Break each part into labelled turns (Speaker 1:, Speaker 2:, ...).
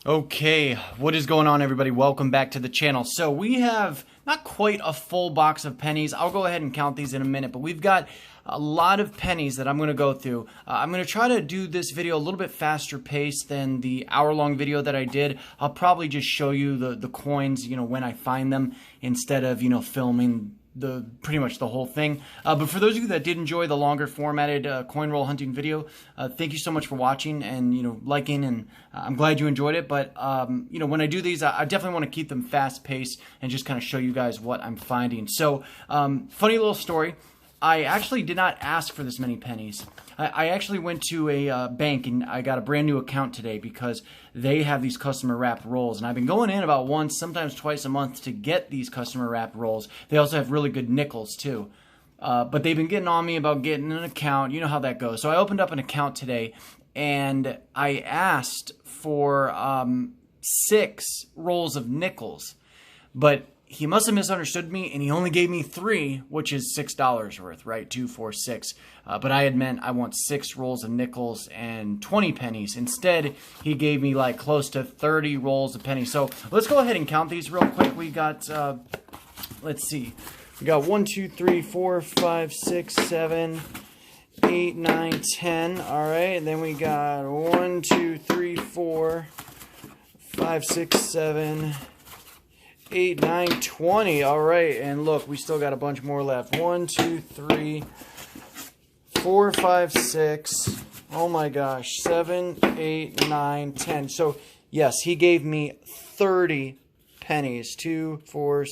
Speaker 1: Okay, what is going on, everybody? Welcome back to the channel. So we have not quite a full box of pennies. I'll go ahead and count these in a minute, but we've got a lot of pennies that I'm going to go through. I'm going to try to do this video a little bit faster paced than the hour-long video that I did. I'll probably just show you the coins, when I find them, instead of, filming pretty much the whole thing. But for those of you that did enjoy the longer formatted coin roll hunting video, thank you so much for watching and liking, and I'm glad you enjoyed it. But when I do these, I definitely want to keep them fast paced and just kind of show you guys what I'm finding. So funny little story. I actually did not ask for this many pennies. I actually went to a bank and I got a brand new account today because they have these customer wrapped rolls. And I've been going in about once, sometimes twice a month to get these customer wrapped rolls. They also have really good nickels too. But they've been getting on me about getting an account. You know how that goes. So I opened up an account today and I asked for 6 rolls of nickels. But he must have misunderstood me, and he only gave me 3, which is $6 worth, right? 2, 4, 6. But I had meant I want 6 rolls of nickels and 20 pennies. Instead, he gave me like close to 30 rolls of pennies. So let's go ahead and count these real quick. We got, let's see. We got 1, 2, 3, 4, 5, 6, 7, 8, 9, 10. All right. And then we got 1, 2, 3, 4, 5, 6, 7, 8, 9, 20. All right, and look, we still got a bunch more left. 1, 2, 3, 4, 5, 6. Oh my gosh, 7, 8, 9, 10. So yes, he gave me 30 pennies. 2, 4,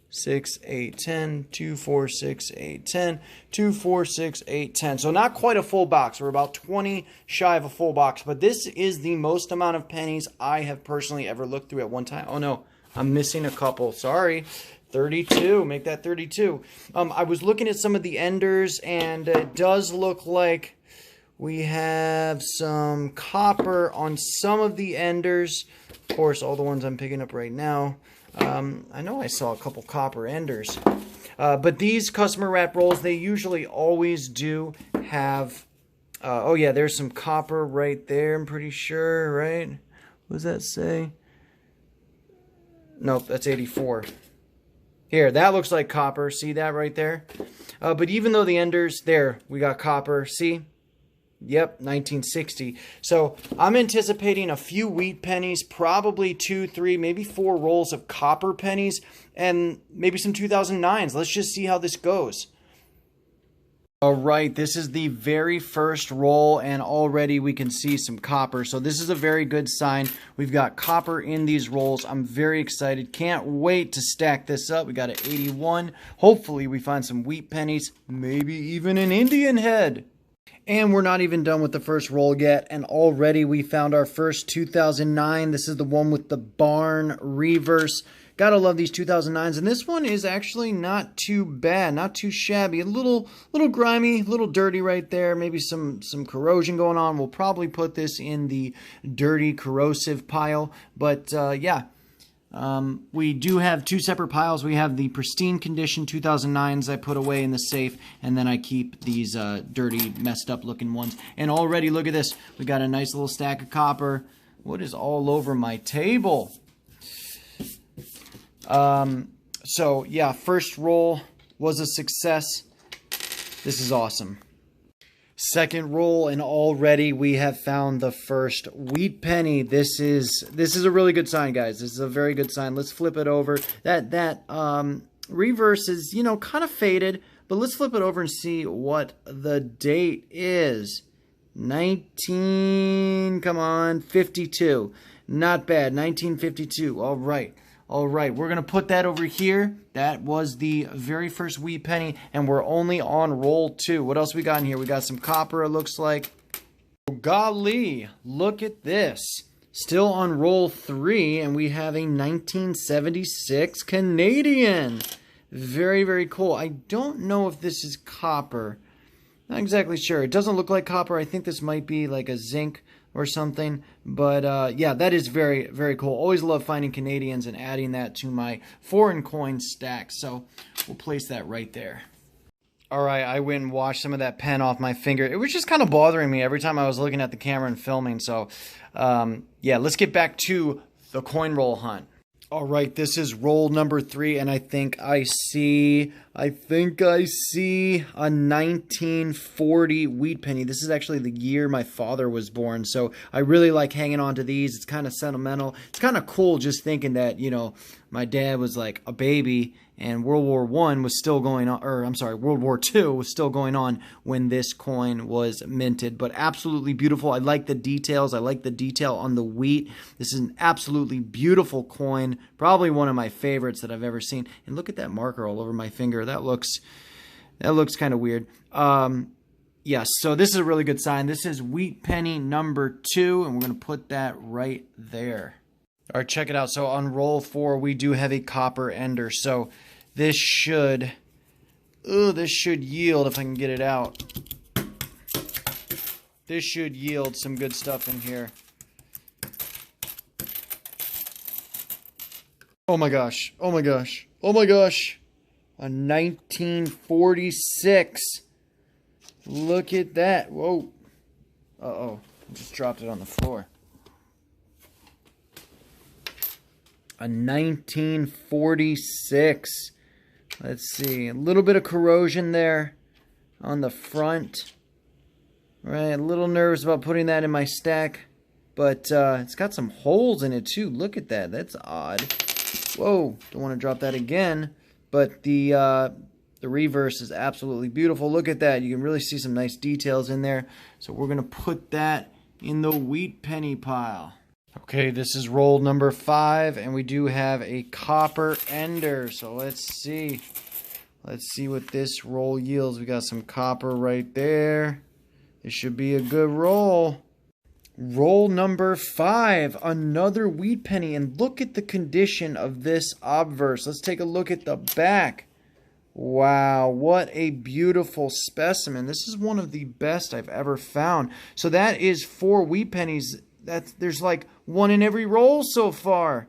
Speaker 1: 6, 8, 10. 2, 4, 6, 8, 10. 2, 4, 6, 8, 10. So not quite a full box. We're about 20 shy of a full box. But this is the most amount of pennies I have personally ever looked through at one time. Oh no, I'm missing a couple. Sorry. 32. Make that 32. I was looking at some of the enders, and it does look like we have some copper on some of the enders. Of course, all the ones I'm picking up right now. I know I saw a couple copper enders. But these customer wrap rolls, they usually always do have... oh yeah, there's some copper right there, I'm pretty sure, right? What does that say? Nope, that's 84. Here, that looks like copper. See that right there? But even though the enders... There, we got copper. See? Yep, 1960. So I'm anticipating a few wheat pennies, probably 2, 3, maybe 4 rolls of copper pennies, and maybe some 2009s. Let's just see how this goes. All right, this is the very first roll, and already we can see some copper. So this is a very good sign. We've got copper in these rolls. I'm very excited. Can't wait to stack this up. We got an 81. Hopefully we find some wheat pennies, maybe even an Indian head. And we're not even done with the first roll yet, and already we found our first 2009. This is the one with the barn reverse. Gotta love these 2009s, and this one is actually not too bad, not too shabby. A little grimy, a little dirty right there. Maybe some corrosion going on. We'll probably put this in the dirty, corrosive pile, but yeah. We do have 2 separate piles. We have the pristine condition 2009s I put away in the safe, and then I keep these dirty, messed up looking ones. And already, look at this. We got a nice little stack of copper. What is all over my table? So yeah, first roll was a success. This is awesome. Second roll, and already we have found the first wheat penny. This is a really good sign, guys. This is a very good sign. Let's flip it over. That reverse is, kind of faded, but let's flip it over and see what the date is. 52. Not bad. 1952. All right. All right, we're going to put that over here. That was the very first wheat penny, and we're only on roll 2. What else we got in here? We got some copper, it looks like. Oh, golly, look at this. Still on roll 3, and we have a 1976 Canadian. Very, very cool. I don't know if this is copper. Not exactly sure. It doesn't look like copper. I think this might be like a zinc or something. But yeah, that is very, very cool. Always love finding Canadians and adding that to my foreign coin stack. So we'll place that right there. All right, I went and washed some of that pen off my finger. It was just kind of bothering me every time I was looking at the camera and filming. So, yeah, let's get back to the coin roll hunt. All right, this is roll number 3, and I think I see a 1940 wheat penny. This is actually the year my father was born, so I really like hanging on to these. It's kind of sentimental. It's kind of cool just thinking that, you know, my dad was like a baby and World War I was still going on, or I'm sorry, World War II was still going on when this coin was minted. But absolutely beautiful. I like the details. I like the detail on the wheat. This is an absolutely beautiful coin. Probably one of my favorites that I've ever seen. And look at that marker all over my finger. That looks kind of weird. Yes, so this is a really good sign. This is wheat penny number 2, and we're going to put that right there. All right, check it out. So on roll 4, we do have a copper ender. So this should yield, if I can get it out. This should yield some good stuff in here. Oh my gosh. Oh my gosh. Oh my gosh. A 1946. Look at that. Whoa. Uh-oh. I just dropped it on the floor. A 1946. Let's see. A little bit of corrosion there on the front. Right. A little nervous about putting that in my stack. But it's got some holes in it too. Look at that. That's odd. Whoa. Don't want to drop that again. But the reverse is absolutely beautiful. Look at that. You can really see some nice details in there. So we're going to put that in the wheat penny pile. Okay, this is roll number 5, and we do have a copper ender. So let's see. Let's see what this roll yields. We got some copper right there. This should be a good roll. Roll number 5, another wheat penny. And look at the condition of this obverse. Let's take a look at the back. Wow, what a beautiful specimen. This is one of the best I've ever found. So that is 4 wheat pennies. There's like one in every roll so far.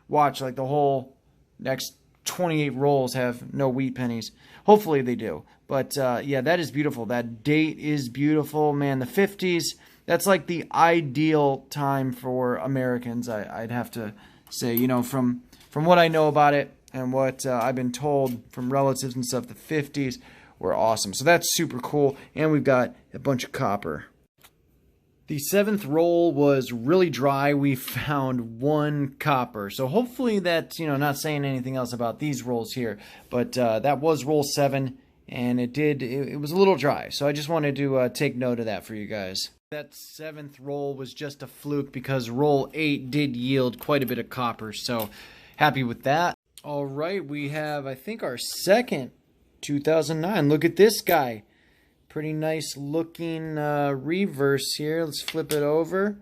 Speaker 1: Watch, like the whole next 28 rolls have no wheat pennies. Hopefully they do. But yeah, that is beautiful. That date is beautiful. Man, the 50s, that's like the ideal time for Americans, I'd have to say. You know, from what I know about it and what I've been told from relatives and stuff, the 50s were awesome. So that's super cool. And we've got a bunch of copper. The 7th roll was really dry. We found 1 copper. So hopefully that's, you know, not saying anything else about these rolls here. But that was roll 7, and it was a little dry. So I just wanted to take note of that for you guys. That 7th roll was just a fluke because roll 8 did yield quite a bit of copper. So happy with that. All right, we have, I think, our second 2009. Look at this guy. Pretty nice looking reverse here. Let's flip it over.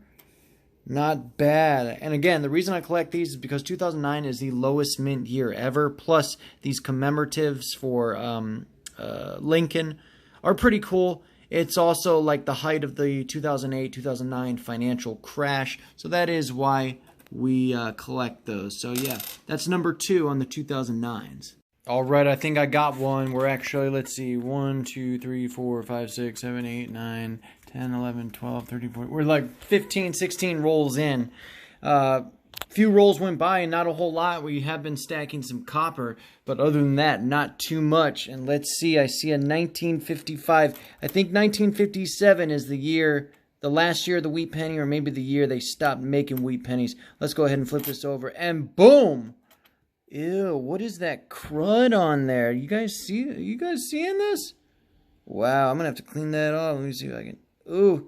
Speaker 1: Not bad. And again, the reason I collect these is because 2009 is the lowest mint year ever. Plus, these commemoratives for Lincoln are pretty cool. It's also like the height of the 2008-2009 financial crash. So that is why we collect those. So yeah, that's number 2 on the 2009s. All right, I think I got one. We're actually, let's see, 1, 2, 3, 4, 5, 6, 7, 8, 9, 10, 11, 12, 13, 14. We're like 15, 16 rolls in. Few rolls went by and not a whole lot. We have been stacking some copper, but other than that, not too much. And let's see, I see a 1955. I think 1957 is the last year of the wheat penny, or maybe the year they stopped making wheat pennies. Let's go ahead and flip this over, and boom! Ew, what is that crud on there? You guys see? Are you guys seeing this? Wow, I'm gonna have to clean that off. Let me see if I can. Ooh,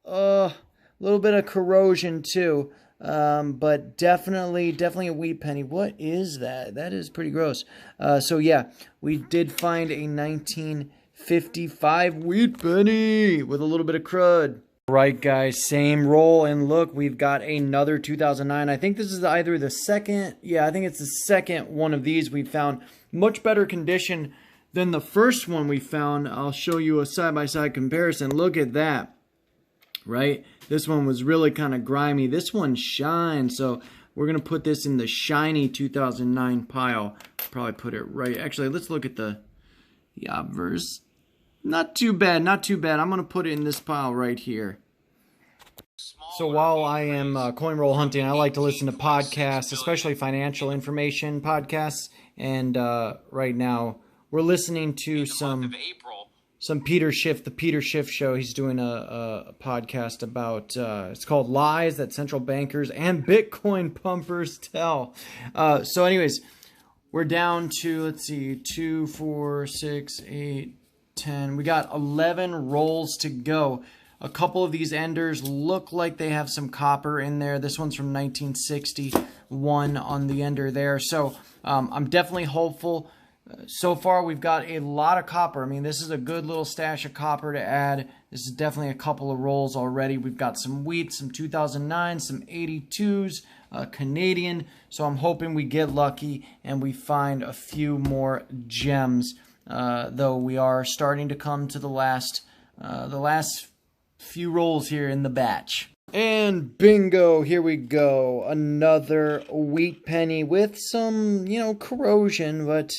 Speaker 1: a little bit of corrosion too, but definitely a wheat penny. What is that? That is pretty gross. So yeah, we did find a 1955 wheat penny with a little bit of crud. Right, guys, same roll, and look, we've got another 2009. I think this is either the second, yeah, I think it's the second one of these we found. Much better condition than the first one we found. I'll show you a side-by-side comparison. Look at that, right? This one was really kind of grimy. This one shines, so we're going to put this in the shiny 2009 pile. Probably put it right, actually, let's look at the Yeah, verse. Not too bad, not too bad. I'm going to put it in this pile right here. So while I am coin roll hunting, I like to listen to podcasts, especially financial information podcasts. And right now, we're listening to some Peter Schiff, the Peter Schiff Show. He's doing a podcast about, it's called Lies That Central Bankers and Bitcoin Pumpers Tell. So anyways, we're down to, let's see, 2, 4, 6, 8, 10. We got 11 rolls to go. A couple of these enders look like they have some copper in there. This one's from 1961 on the ender there. So I'm definitely hopeful. So far, we've got a lot of copper. I mean, this is a good little stash of copper to add. This is definitely a couple of rolls already. We've got some wheat, some 2009, some 82s, Canadian. So I'm hoping we get lucky and we find a few more gems. Though we are starting to come to the last few rolls here in the batch. And bingo, here we go. Another wheat penny with some, corrosion, but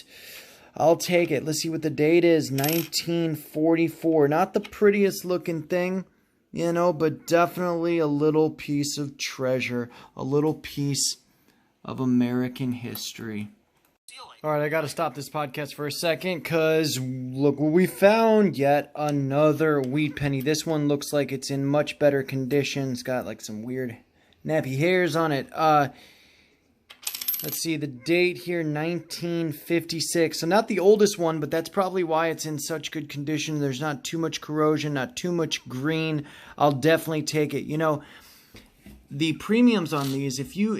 Speaker 1: I'll take it. Let's see what the date is. 1944. Not the prettiest looking thing, but definitely a little piece of treasure, a little piece of American history. All right, I got to stop this podcast for a second because look what we found. Yet another wheat penny. This one looks like it's in much better condition. It's got like some weird nappy hairs on it. Let's see, the date here, 1956. So not the oldest one, but that's probably why it's in such good condition. There's not too much corrosion, not too much green. I'll definitely take it. The premiums on these, if you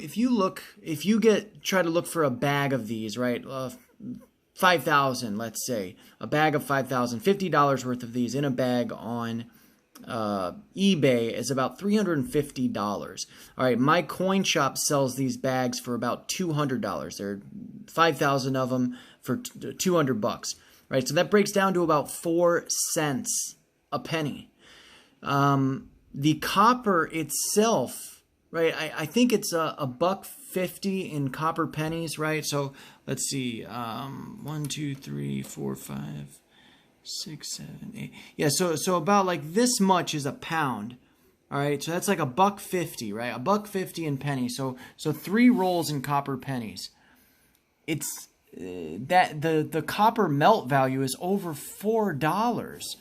Speaker 1: try to look for a bag of these, right? 5,000, let's say, a bag of 5,000, $50 worth of these in a bag on eBay is about $350. All right, my coin shop sells these bags for about $200. There are 5,000 of them for $200, right? So that breaks down to about 4 cents a penny. The copper itself, right? I think it's $1.50 in copper pennies, right? So let's see, 1, 2, 3, 4, 5, 6, 7, 8. Yeah, so about like this much is a pound. All right, so that's like $1.50, right? $1.50 in pennies. So 3 rolls in copper pennies. It's that the copper melt value is over $4.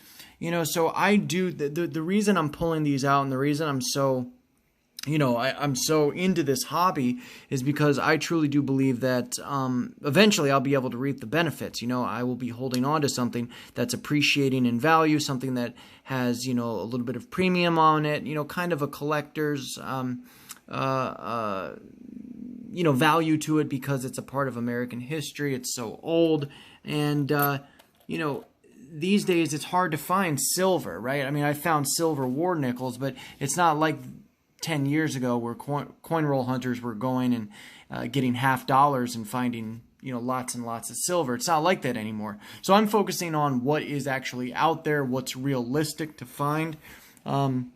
Speaker 1: So I do the reason I'm pulling these out and the reason I'm so I'm so into this hobby is because I truly do believe that eventually I'll be able to reap the benefits. I will be holding on to something that's appreciating in value, something that has, a little bit of premium on it, kind of a collector's, value to it because it's a part of American history. It's so old. And, these days it's hard to find silver, right? I mean, I found silver war nickels, but it's not like 10 years ago where coin roll hunters were going and getting $50 and finding lots and lots of silver. It's not like that anymore. So I'm focusing on what is actually out there, what's realistic to find. And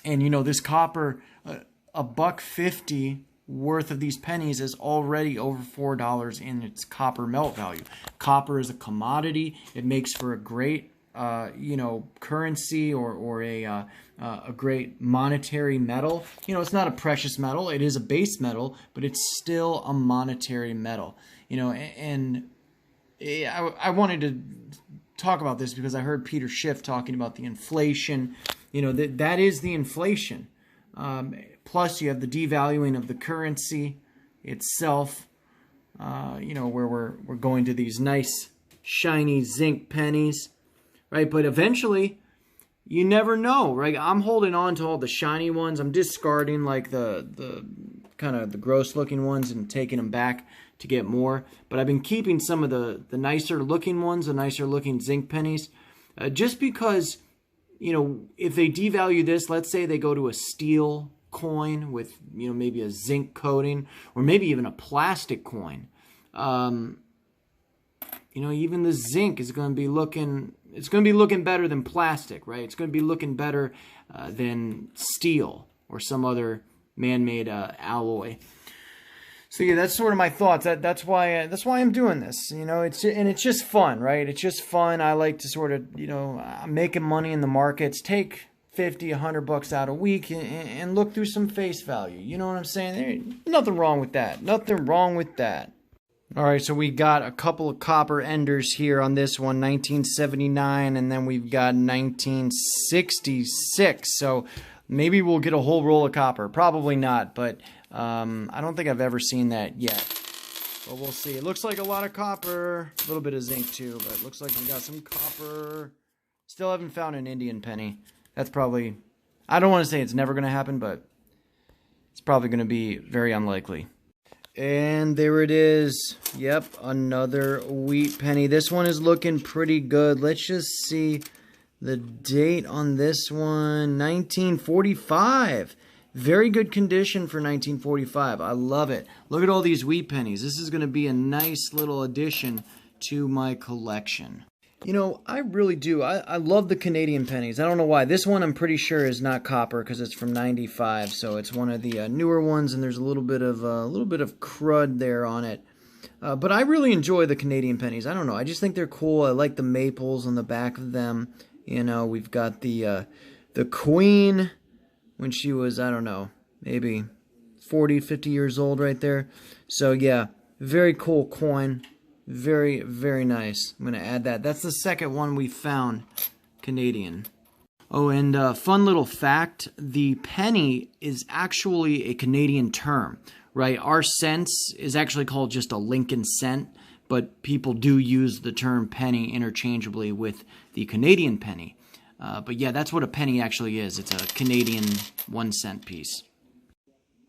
Speaker 1: this copper, $1.50 worth of these pennies is already over $4 in its copper melt value. Copper is a commodity. It makes for a great currency or a great monetary metal. It's not a precious metal. It is a base metal, but it's still a monetary metal. And I wanted to talk about this because I heard Peter Schiff talking about the inflation. That is the inflation. Plus, you have the devaluing of the currency itself. Where we're going to these nice shiny zinc pennies. Right, but eventually, you never know, right? I'm holding on to all the shiny ones. I'm discarding like the kind of the gross looking ones and taking them back to get more. But I've been keeping some of the nicer looking ones, the nicer looking zinc pennies, just because, if they devalue this, let's say they go to a steel coin with, maybe a zinc coating or maybe even a plastic coin. Even the zinc is going to be looking... It's going to be looking better than plastic, right? It's going to be looking better than steel or some other man-made alloy. So yeah, that's sort of my thoughts. That's why I'm doing this. You know, it's just fun, right? It's just fun. I like to sort of, you know, I'm making money in the markets. Take 50, $100 out a week and look through some face value. You know what I'm saying? There's nothing wrong with that. Nothing wrong with that. All right, so we got a couple of copper enders here on this one, 1979, and then we've got 1966. So maybe we'll get a whole roll of copper. Probably not, but I don't think I've ever seen that yet. But we'll see. It looks like a lot of copper, a little bit of zinc too, but it looks like we got some copper. Still haven't found an Indian penny. That's probably, I don't want to say it's never going to happen, but it's probably going to be very unlikely. And there it is. Yep, another wheat penny. This one is looking pretty good. Let's just see the date on this one. 1945. Very good condition for 1945. I love it. Look at all these wheat pennies. This is going to be a nice little addition to my collection. You know, I really do. I love the Canadian pennies. I don't know why. This one I'm pretty sure is not copper because it's from '95, so it's one of the newer ones, and there's a little bit of crud there on it. But I really enjoy the Canadian pennies. I don't know. I just think they're cool. I like the maples on the back of them. You know, we've got the Queen when she was, I don't know, maybe 40, 50 years old right there. So yeah, very cool coin. Very, very nice. I'm going to add that. That's the second one we found, Canadian. Oh, and fun little fact, the penny is actually a Canadian term, right? Our cents is actually called just a Lincoln cent, but people do use the term penny interchangeably with the Canadian penny. But yeah, that's what a penny actually is. It's a Canadian 1 cent piece.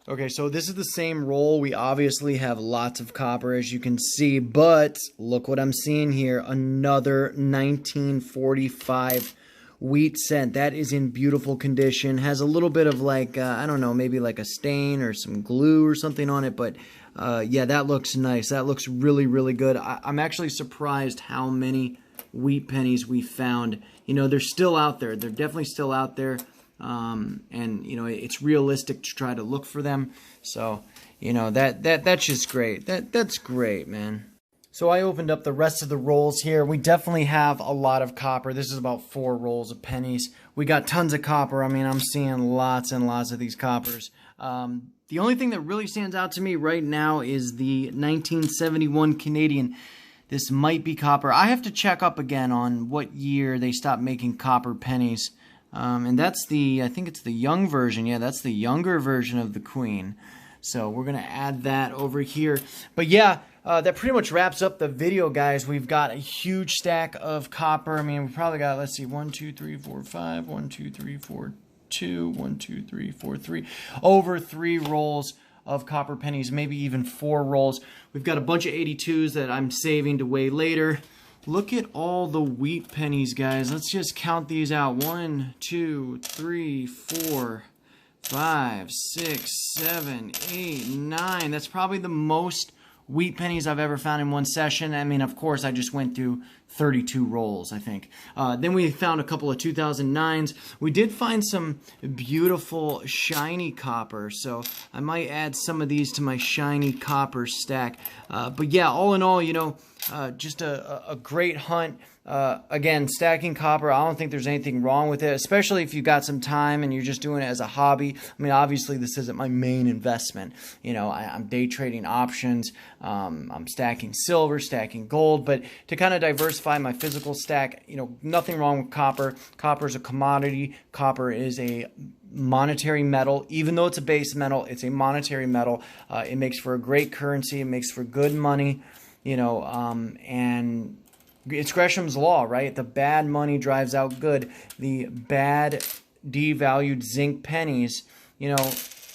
Speaker 1: Okay, so this is the same roll. We obviously have lots of copper, as you can see, but look what I'm seeing here. Another 1945 wheat cent. That is in beautiful condition. Has a little bit of like, I don't know, maybe like a stain or some glue or something on it, but yeah, that looks nice. That looks really, really good. I'm actually surprised how many wheat pennies we found. You know, they're still out there. They're definitely still out there. And you know, it's realistic to try to look for them. So, you know, that's just great. That's great, man. So I opened up the rest of the rolls here. We definitely have a lot of copper. This is about 4 rolls of pennies. We got tons of copper. I mean, I'm seeing lots and lots of these coppers. The only thing that really stands out to me right now is the 1971 Canadian. This might be copper. I have to check up again on what year they stopped making copper pennies. And that's I think it's the young version. Yeah, that's the younger version of the Queen. So we're going to add that over here. But yeah, that pretty much wraps up the video, guys. We've got a huge stack of copper. I mean, we probably got, let's see, 1, 2, 3, 4, 5, 1, 2, 3, 4, 2, 1, 2, 3, 4, 3. Over 3 rolls of copper pennies, maybe even 4 rolls. We've got a bunch of 82s that I'm saving to weigh later. Look at all the wheat pennies, guys. Let's just count these out. 1, 2, 3, 4, 5, 6, 7, 8, 9. That's probably the most wheat pennies I've ever found in one session. I mean, of course, I just went through 32 rolls, I think. Then we found a couple of 2009's. We did find some beautiful shiny copper, so I might add some of these to my shiny copper stack. But yeah, all in all, you know, just a great hunt. Again, stacking copper, I don't think there's anything wrong with it, especially if you've got some time and you're just doing it as a hobby. I mean, obviously, this isn't my main investment. You know, I'm day trading options. I'm stacking silver, stacking gold, but to kind of diversify my physical stack, you know, nothing wrong with copper. Copper is a commodity. Copper is a monetary metal. Even though it's a base metal, it's a monetary metal. It makes for a great currency. It makes for good money, you know, and it's Gresham's law, right? The bad money drives out good. The bad devalued zinc pennies, you know,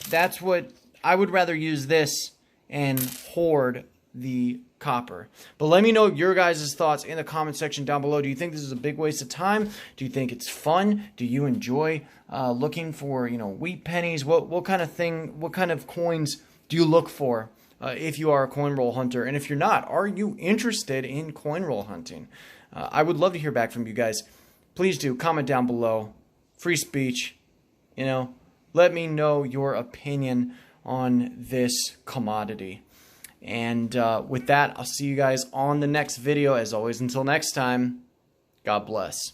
Speaker 1: that's what I would rather use this and hoard the copper. But let me know your guys' thoughts in the comment section down below. Do you think this is a big waste of time? Do you think it's fun? Do you enjoy looking for, you know, wheat pennies? What kind of coins do you look for? If you are a coin roll hunter, and if you're not, are you interested in coin roll hunting? I would love to hear back from you guys. Please do comment down below. Free speech, you know. Let me know your opinion on this commodity. And with that, I'll see you guys on the next video. As always, until next time, God bless.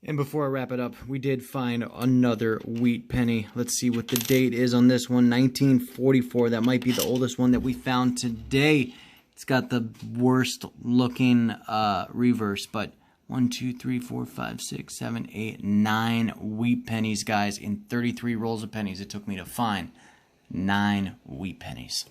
Speaker 1: And before I wrap it up, we did find another wheat penny. Let's see what the date is on this one. 1944. That might be the oldest one that we found today. It's got the worst looking reverse, but 1, 2, 3, 4, 5, 6, 7, 8, 9 wheat pennies, guys, in 33 rolls of pennies it took me to find 9 wheat pennies.